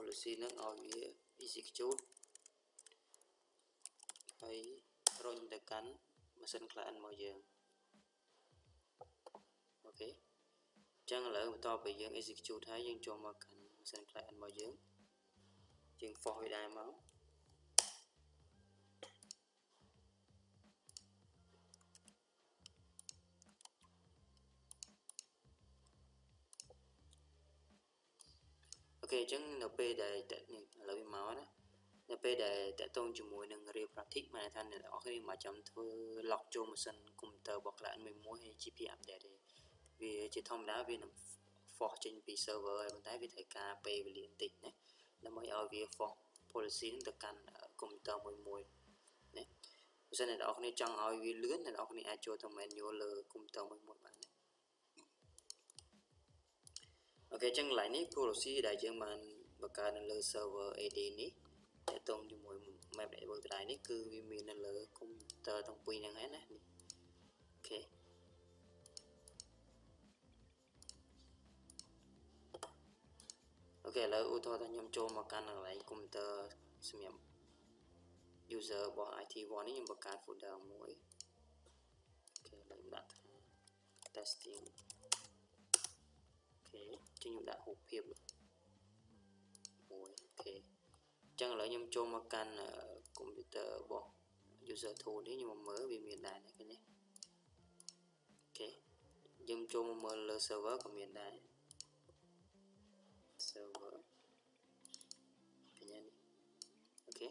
policy នឹងឲ្យវា execute ហើយរុញទៅកាន់ machine client មកយើងអូខេអញ្ចឹងឥឡូវបន្ទាប់ពីយើង execute ហើយយើងចូលមកកាន់ machine client មកយើង force វាដែរមកអូខេអញ្ចឹងនៅពេលដែលនេះឥឡូវវាមកណានៅពេលដែលតកតងជាមួយនឹង real practice បានថាអ្នកនរគ្នាមកចាំធ្វើ lock ចូល machine computer របស់ client មួយហើយ GP update ទេវាជាធម្មតាវានឹង force ចេញពី server ហើយប៉ុន្តែវាត្រូវការពេលវេលាបន្តិចណាដើម្បីឲ្យវា force policy ទៅកាន់ computer មួយណាបើសិនអ្នកនរគ្នាចង់ឲ្យវាលឿនអ្នកនរគ្នាអាចចូលទៅ manual លើ computer មួយបានអូខេអញ្ចឹងកន្លែងនេះ policy ដែលយើងបានបង្កើតនៅលើ server AD នេះតកតងជាមួយ map network drive នេះគឺវាមាននៅលើ computer ទាំងពីរហ្នឹងហើយណាអូខេអូខេឥឡូវឧទាហរណ៍ថាខ្ញុំចូលមកកាន់កន្លែង computer សម្រាប់ user របស់ IT1 នេះខ្ញុំបង្កើត folder មួយអូខេឥឡូវខ្ញុំដាក់ថា testing អូខេខ្ញុំដាក់រូបភាពមួយអូខេអញ្ចឹងឥឡូវខ្ញុំចូលមកកាន់ computer របស់ user 2នេះខ្ញុំមកមើលវាមានដែរឃើញទេអូខេយើងចូលមកមើលលើ server ក៏មានដែរ server ឃើញទេអូខេ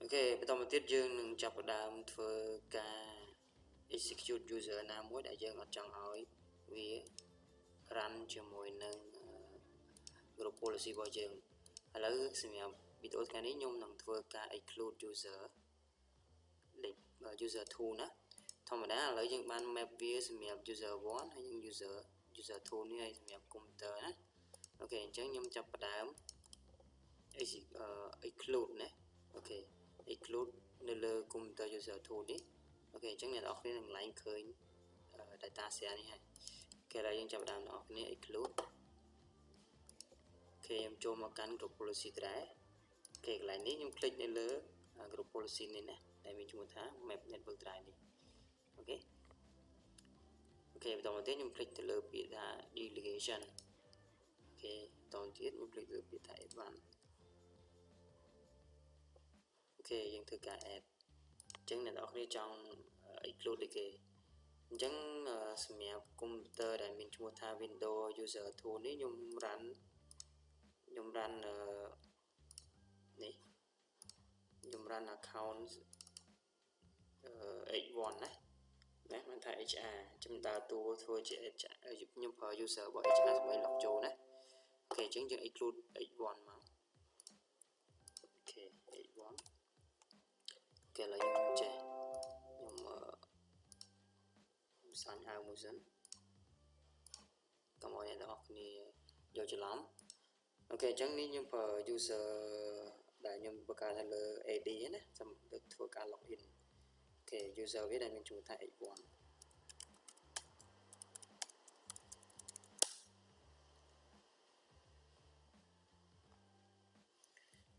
អូខេបន្តមកទៀតយើងនឹងចាប់ផ្ដើមធ្វើការ execute user ណាមួយដែលយើងអត់ចង់ឲ្យវា run ជាមួយនឹង group policy របស់យើងឥឡូវសម្រាប់វីដេអូថ្ងៃនេះខ្ញុំនឹងធ្វើការ exclude user លេខ user 2ណាធម្មតាឥឡូវយើងបាន map វាសម្រាប់ user 1ហើយនឹង user 2នេះហើយសម្រាប់ computer ណាអូខេអញ្ចឹងខ្ញុំចាប់ផ្ដើម exclude ណាអូខេ exclude នៅលើ computer user 2នេះអូខេអញ្ចឹងអ្នកនរគ្នានឹងឡើងឃើញ data set នេះហើយគេឡើយយើងចាប់ផ្ដើមអ្នកនរគ្នា exclude អូខេខ្ញុំចូលមកកាន់ group policy ដែរអូខេកន្លែងនេះខ្ញុំคลิกនៅលើ group policy នេះណាដែលមានឈ្មោះថា map network drive នេះអូខេអូខេបន្តមកទៀតខ្ញុំคลิกទៅលើពាក្យថា delegation អូខេបន្តទៀតខ្ញុំคลิกលើពាក្យថា advancedអូខេយើងធ្វើការ add អញ្ចឹងអ្នកនរគ្នាចង់ include ដូចគេអញ្ចឹងសម្រាប់ computer ដែលមានឈ្មោះថា Windows user 2នេះខ្ញុំ run នេះខ្ញុំ run account H1 ណាមិនថា HR ខ្ញុំដើរតួធ្វើជា HR ខ្ញុំប្រើ user របស់ HR ដើម្បី log ចូលណាអូខេអញ្ចឹងយើង include H1 មកអូខេ H1 អូខេឥឡូវខ្ញុំចេះខ្ញុំសាញ់អាវមួយសិនកុំឲ្យអ្នកនរគ្នាយកច្រឡំអូខេអញ្ចឹងនេះខ្ញុំប្រើ user ដែលខ្ញុំបង្កើតនៅលើ AD ណាសម្រាប់ធ្វើការ login អូខេ user វាដែលមានឈ្មោះថា H1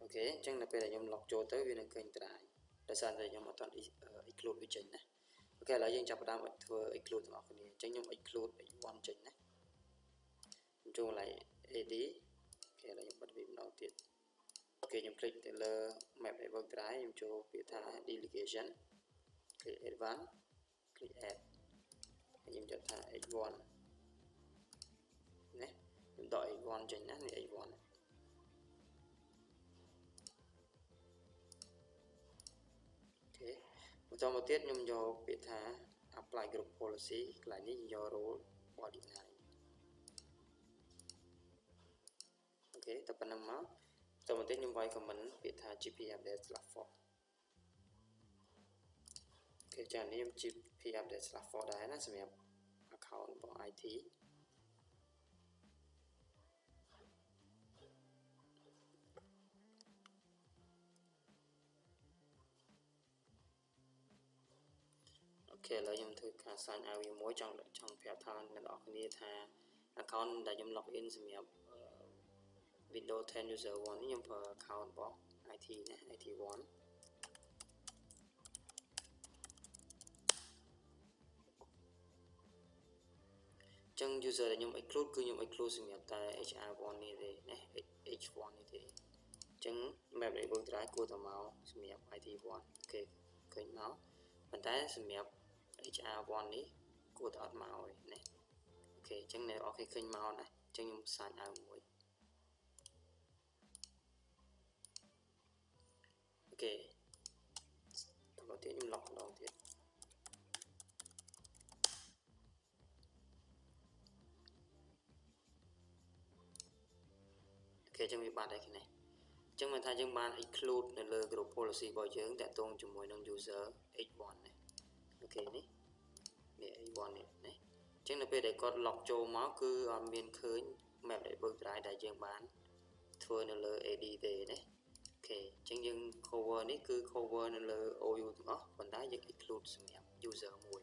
អូខេអញ្ចឹងនៅពេលដែលខ្ញុំ log ចូលទៅវានឹងឃើញត្រាយដោយសារតែខ្ញុំអត់ទាន់ exclude វាចេញណាអូខេឥឡូវយើងចាប់ផ្ដើមធ្វើ exclude ទាំងអស់គ្នាអញ្ចឹងខ្ញុំ exclude H1 ចេញណាខ្ញុំចូលកន្លែង AD អូខេឥឡូវខ្ញុំបិទវាម្ដងទៀតអូខេខ្ញុំคลิกទៅលើ map network drive ខ្ញុំចូលពាក្យថា delegation click advanced click add ខ្ញុំចុចថា H1 ណាខ្ញុំដក H1 ចេញណានេះ H1 អូខេបន្តមកទៀតខ្ញុំយកពាក្យថា apply group policy កន្លែងនេះយក role body line អូខេតែប៉ុណ្្នឹងមកបន្តមកទៀតខ្ញុំវាយ comment ពាក្យថា gp update/for អូខេចា៎នេះខ្ញុំ gp update/for ដែរណាសម្រាប់ account របស់ IT ឥឡូវខ្ញុំធ្វើការ sign out វាមួយចង់ប្រាប់ថាអ្នកនរគ្នាថា account ដែលខ្ញុំ log in សម្រាប់ Windows 10 user 1 នេះខ្ញុំប្រើ account របស់ IT ណា IT1 ចឹង user ដែលខ្ញុំ exclude គឺខ្ញុំ exclude សម្រាប់តែ HR1 នេះទេណា H1 នេះទេចឹង map network drive គួរតែមកសម្រាប់ IT1 គេឃើញមកប៉ុន្តែសម្រាប់ HR1 នេះគួរតែអត់មកទេណាអូខេចឹងអ្នកនរគ្នាឃើញមកណាចឹងខ្ញុំ sign out មួយអូខេតោះទៀតខ្ញុំ log ម្ដងទៀតអូខេចឹងវាបាត់ហើយគ្នាចឹងមិនថាយើងបាន exclude នៅលើ group policy របស់យើងតាក់ទងជាមួយនឹង user H1 នេះអូខេនេះ H1 នេះណាចឹងនៅពេលដែលគាត់ log ចូលមកគឺអត់មានឃើញ map network drive ដែលយើងបានធ្វើនៅលើ AD ទេណាអូខេចឹងយើង cover នេះគឺ cover នៅលើ OU ទាំងអស់ប៉ុន្តែយើង exclude សម្រាប់ user មួយ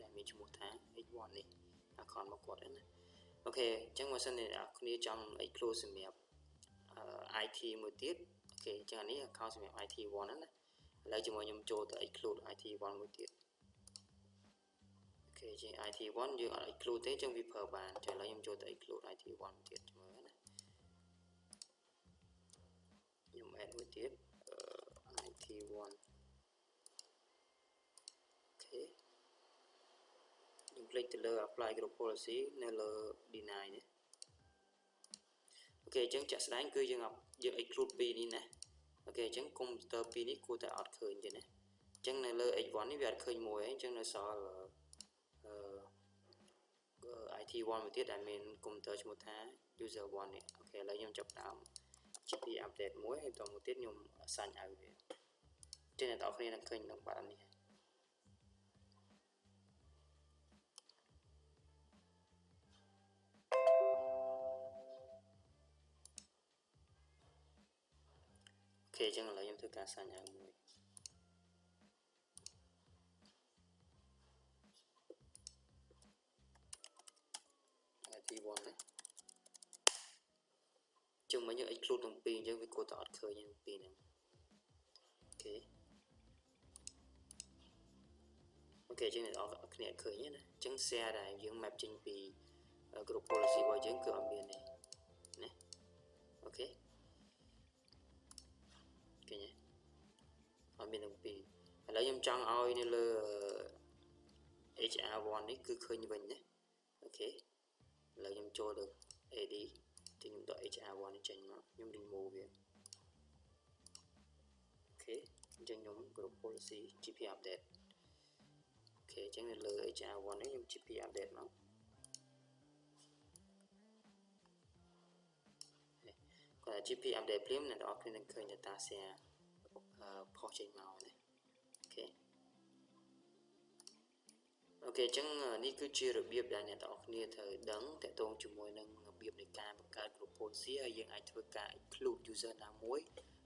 ដែលមានឈ្មោះថា H1 នេះ account របស់គាត់ណាអូខេចឹងបើសិនអ្នកនរគ្នាចង់ exclude សម្រាប់IT មួយទៀតអូខេចឹងអានេះ account សម្រាប់ IT1 ណាឥឡូវជាមួយខ្ញុំចូលទៅ exclude IT1 មួយទៀតអូខេជា IT1 យើងអត់ exclude ទេចឹងវាប្រើបានចឹងឥឡូវខ្ញុំចូលទៅ exclude IT1 មួយទៀតមើលណាខ្ញុំ add មួយទៀត IT1 អូខេខ្ញុំคลิกទៅលើ apply group policy នៅលើ deny នេះអូខេចឹងចាក់ស្ដែងគឺយើង exclude ពីរនេះណាអូខេចឹង computer ពីរនេះគួរតែអត់ឃើញទេណាចឹងនៅលើ H1 នេះវាអត់ឃើញមួយទេចឹងនៅសល់IT1 មួយទៀតដែលមាន computer ឈ្មោះថា user 1 នេះអូខេឥឡូវខ្ញុំចាប់ដើម GP update មួយហើយបន្តមកទៀតខ្ញុំ sign out វាចឹងអ្នកនរគ្នានឹងឃើញក្នុងបាតនេះអូខេចឹងឥឡូវខ្ញុំធ្វើការ sign out មួយIT1 ណាចឹងមកយើង exclude ទាំងពីរអញ្ចឹងវាគួរតែអត់ឃើញទាំងពីរហ្នឹងអូខេអូខេចឹងអ្នកនរគ្នាអត់ឃើញទេណាចឹង share ដែលយើង map ចេញពី group policy របស់យើងគឺអត់មានទេណាអូខេឃើញទេអត់មានទាំងពីរឥឡូវខ្ញុំចង់ឲ្យនៅលើ HR1 នេះគឺឃើញវិញណាអូខេឥឡូវខ្ញុំចូលទៅ AD ខ្ញុំដក HR1 នេះចេញមកខ្ញុំ remove វាអូខេអញ្ចឹងខ្ញុំ group policy GP update អូខេអញ្ចឹងនៅលើ HR1 នេះខ្ញុំ GP update មកគាត់ GP update ព្រាមអ្នកនរគ្នានឹងឃើញ data share ផុសចេញមកណាអូខេអូខេអញ្ចឹងនេះគឺជារបៀបដែលអ្នកនរគ្នាត្រូវដឹងតាក់ទងជាមួយនឹងរបៀបនៃការបង្កើត group policy ហើយយើងអាចធ្វើការ exclude user ណាមួយ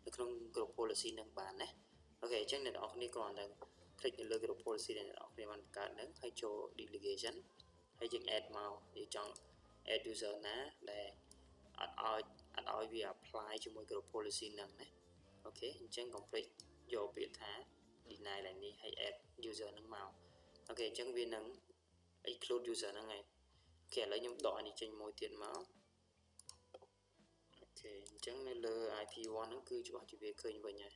នៅក្នុង group policy នឹងបានណាអូខេអញ្ចឹងអ្នកនរគ្នាគ្រាន់តែ click នៅលើ group policy ដែលអ្នកនរគ្នាបានបង្កើតហ្នឹងហើយចូល delegation ហើយយើង add មកយើងចង់ add user ណាដែលអត់ឲ្យវា apply ជាមួយ group policy ហ្នឹងណាអូខេអញ្ចឹង complete យកពាក្យថា deny ឡើងនេះហើយ add user ហ្នឹងមកអូខេអញ្ចឹងវានឹង exclude user ហ្នឹងហើយអូខេឥឡូវខ្ញុំដកនេះចេញមួយទៀតមកអូខេអញ្ចឹងនៅលើ IT1 ហ្នឹងគឺច្បាស់ជាវាឃើញវិញហើយ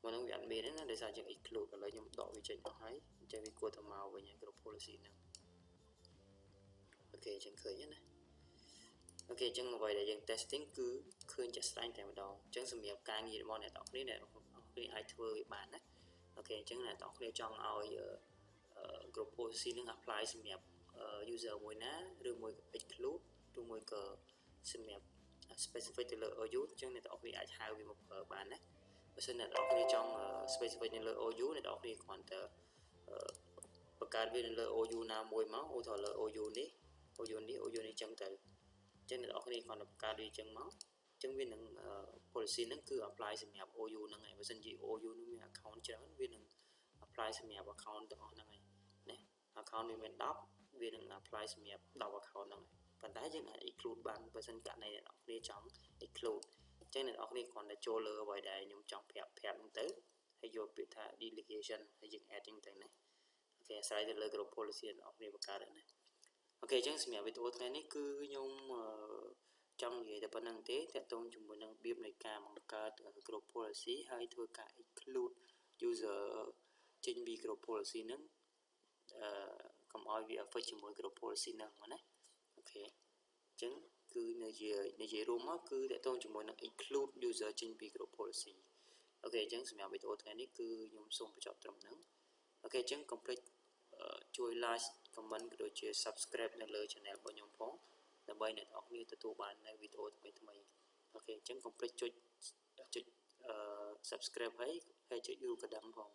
មកហ្នឹងវាអត់មានទេណាដោយសារយើង exclude ឥឡូវខ្ញុំដកវាចេញអស់ហើយអញ្ចឹងវាគួរតែមកវិញហើយ group policy ហ្នឹងអូខេអញ្ចឹងឃើញណាអូខេអញ្ចឹងអ្វីដែលយើង testing គឺឃើញចាក់ស្ដែងតែម្ដងអញ្ចឹងសម្រាប់ការងាររបស់អ្នកនរគ្នាអាចធ្វើវាបានណាអូខេអញ្ចឹងអ្នកនរគ្នាចង់ឲ្យ group policy នឹង apply សម្រាប់ user មួយណាឬមួយក៏ exclude ឬមួយក៏សម្រាប់ specific ទៅលើ OU អញ្ចឹងអ្នកនរគ្នាអាចហៅវាមកប្រើបានណាបើសិនអ្នកនរគ្នាចង់ specific នៅលើ OU អ្នកនរគ្នាគ្រាន់តែបង្កើតវានៅលើ OU ណាមួយមកឧទាហរណ៍លើ OU នេះ OU នេះអញ្ចឹងទៅអញ្ចឹងអ្នកនរគ្នាគ្រាន់តែបង្កើតវាអញ្ចឹងមកអញ្ចឹងវានឹង policy ហ្នឹងគឺ apply សម្រាប់ OU ហ្នឹងហើយបើសិនជា OU នឹងមាន account ច្រើនវានឹង apply សម្រាប់ account ទាំងអស់ហ្នឹងហើយណា account វាមាន10វានឹង apply សម្រាប់10 account ហ្នឹងប៉ុន្តែយើងអាច exclude បានបើសិនករណីអ្នកនរគ្នាចង់ exclude អញ្ចឹងអ្នកនរគ្នាគ្រាន់តែចូលលើអ្វីដែលខ្ញុំចង់ប្រាប់ហ្នឹងទៅហើយយកពាក្យថា delegation ហើយយើង add ចឹងទៅណាអូខេអាស្រ័យទៅលើ group policy អ្នកនរគ្នាបង្កើតណាអូខេអញ្ចឹងសម្រាប់វីដេអូថ្ងៃនេះគឺខ្ញុំចង់និយាយតែប៉ុណ្្នឹងទេតាក់ទងជាមួយនឹងរបៀបនៃការបង្កើត group policy ហើយធ្វើការ exclude user ចេញពី group policy ហ្នឹងកុំឲ្យវា affect ជាមួយ group policy ហ្នឹងណាអូខេអញ្ចឹងគឺនិយាយរួមមកគឺតាក់ទងជាមួយនឹង exclude user ចេញពី group policy អូខេអញ្ចឹងសម្រាប់វីដេអូថ្ងៃនេះគឺខ្ញុំសូមបញ្ចប់ត្រឹមហ្នឹងអូខេអញ្ចឹង complete ជួយ like comment ក៏ដូចជា subscribe នៅលើ channel របស់ខ្ញុំផងដើម្បីអ្នកនរគ្នាទទួលបាននៅវីដេអូថ្មីៗអូខេអញ្ចឹង complete ចុច subscribe ហើយចុច រូបកណ្ដឹងផង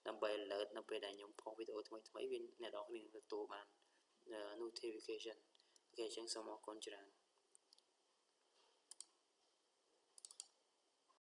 ដើម្បី alert នៅពេលដែលខ្ញុំផុសវីដេអូថ្មីៗវាអ្នកនរគ្នាទទួលបាន notification អូខេអញ្ចឹងសូមអរគុណច្រើន